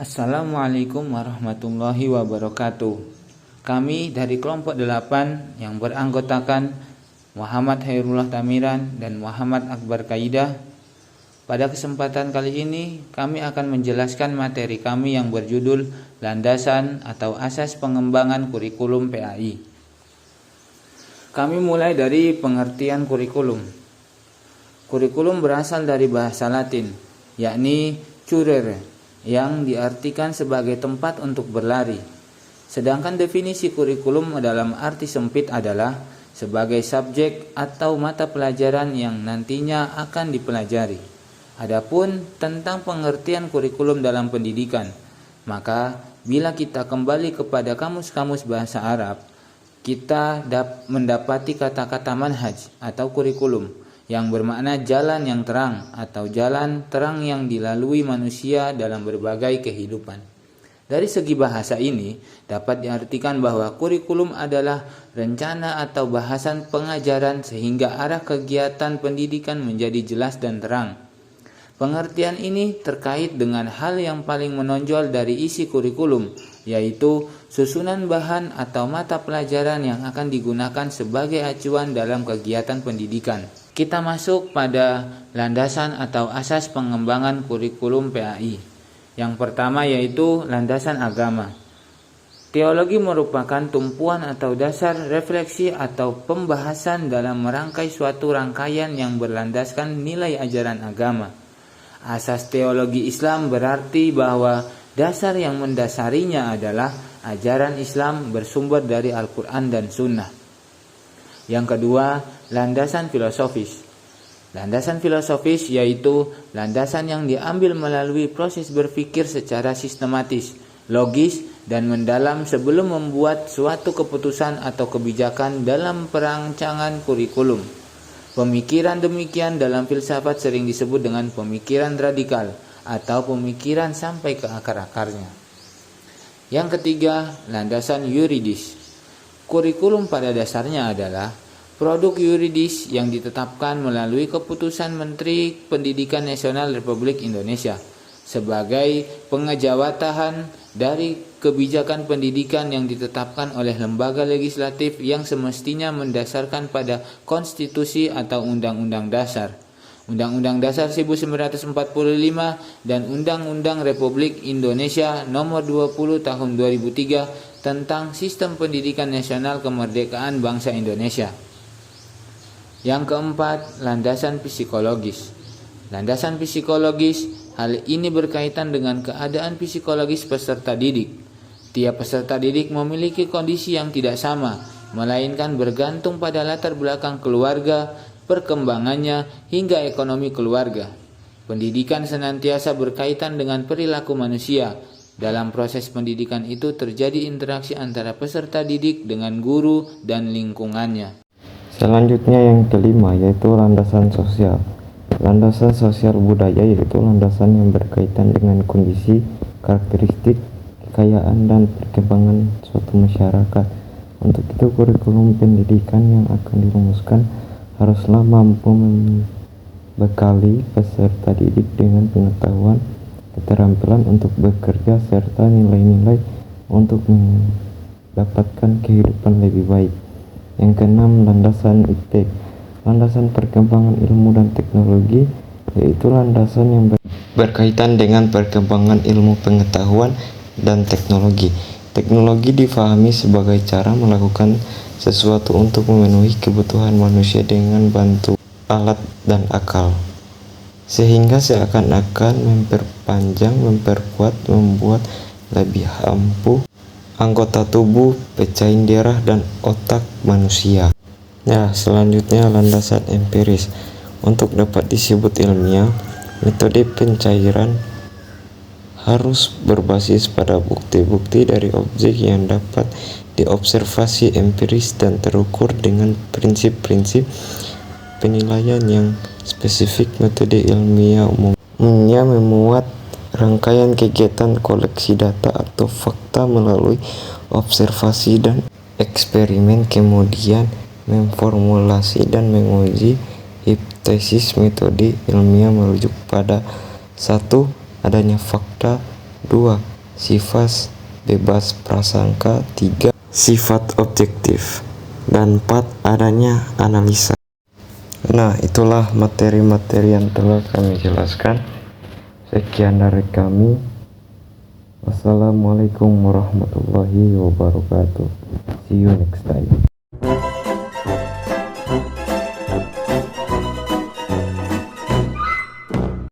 Assalamualaikum warahmatullahi wabarakatuh. Kami dari kelompok 8 yang beranggotakan Muhammad Hairullah Tamiran dan Muhammad Akbar Kaidah. Pada kesempatan kali ini kami akan menjelaskan materi kami yang berjudul Landasan atau Asas Pengembangan Kurikulum PAI. Kami mulai dari pengertian kurikulum. Kurikulum berasal dari bahasa Latin, yakni curere, yang diartikan sebagai tempat untuk berlari. Sedangkan definisi kurikulum dalam arti sempit adalah sebagai subjek atau mata pelajaran yang nantinya akan dipelajari. Adapun tentang pengertian kurikulum dalam pendidikan, maka bila kita kembali kepada kamus-kamus bahasa Arab, kita mendapati kata-kata manhaj atau kurikulum yang bermakna jalan yang terang atau jalan terang yang dilalui manusia dalam berbagai kehidupan. Dari segi bahasa ini dapat diartikan bahwa kurikulum adalah rencana atau bahasan pengajaran sehingga arah kegiatan pendidikan menjadi jelas dan terang. Pengertian ini terkait dengan hal yang paling menonjol dari isi kurikulum, yaitu susunan bahan atau mata pelajaran yang akan digunakan sebagai acuan dalam kegiatan pendidikan. Kita masuk pada landasan atau asas pengembangan kurikulum PAI. Yang pertama yaitu landasan agama. Teologi merupakan tumpuan atau dasar refleksi atau pembahasan dalam merangkai suatu rangkaian yang berlandaskan nilai ajaran agama. Asas teologi Islam berarti bahwa dasar yang mendasarinya adalah ajaran Islam bersumber dari Al-Quran dan Sunnah. Yang kedua, landasan filosofis. Landasan filosofis yaitu landasan yang diambil melalui proses berpikir secara sistematis, logis, dan mendalam sebelum membuat suatu keputusan atau kebijakan dalam perancangan kurikulum. Pemikiran demikian dalam filsafat sering disebut dengan pemikiran radikal atau pemikiran sampai ke akar-akarnya. Yang ketiga, landasan yuridis. Kurikulum pada dasarnya adalah produk yuridis yang ditetapkan melalui keputusan Menteri Pendidikan Nasional Republik Indonesia sebagai pengejawatahan dari kebijakan pendidikan yang ditetapkan oleh lembaga legislatif yang semestinya mendasarkan pada konstitusi atau undang-undang dasar. Undang-Undang Dasar 1945 dan Undang-Undang Republik Indonesia Nomor 20 Tahun 2003 tentang Sistem Pendidikan Nasional Kemerdekaan Bangsa Indonesia. Yang keempat, landasan psikologis. Landasan psikologis, hal ini berkaitan dengan keadaan psikologis peserta didik. Tiap peserta didik memiliki kondisi yang tidak sama, melainkan bergantung pada latar belakang keluarga, perkembangannya, hingga ekonomi keluarga. Pendidikan senantiasa berkaitan dengan perilaku manusia. Dalam proses pendidikan itu terjadi interaksi antara peserta didik dengan guru dan lingkungannya. Selanjutnya yang kelima yaitu landasan sosial. Landasan sosial budaya yaitu landasan yang berkaitan dengan kondisi, karakteristik, kekayaan, dan perkembangan suatu masyarakat. Untuk itu kurikulum pendidikan yang akan dirumuskan haruslah mampu membekali peserta didik dengan pengetahuan, keterampilan untuk bekerja, serta nilai-nilai untuk mendapatkan kehidupan lebih baik. Yang keenam, landasan iptek. Landasan perkembangan ilmu dan teknologi yaitu landasan yang berkaitan dengan perkembangan ilmu pengetahuan dan teknologi. Teknologi difahami sebagai cara melakukan sesuatu untuk memenuhi kebutuhan manusia dengan bantu alat dan akal, sehingga seakan-akan memperpanjang, memperkuat, membuat lebih ampuh anggota tubuh, pecahin darah, dan otak manusia. Selanjutnya landasan empiris. Untuk dapat disebut ilmiah, metode pencairan harus berbasis pada bukti-bukti dari objek yang dapat diobservasi empiris dan terukur dengan prinsip-prinsip penilaian yang spesifik. Metode ilmiah umumnya memuat rangkaian kegiatan koleksi data atau fakta melalui observasi dan eksperimen, kemudian memformulasi dan menguji hipotesis. Metode ilmiah merujuk pada satu, adanya fakta, 2. Sifat bebas prasangka. 3. Sifat objektif. Dan 4. Adanya analisa. Nah, itulah materi-materi yang telah kami jelaskan. Sekian dari kami. Wassalamualaikum warahmatullahi wabarakatuh. See you next time.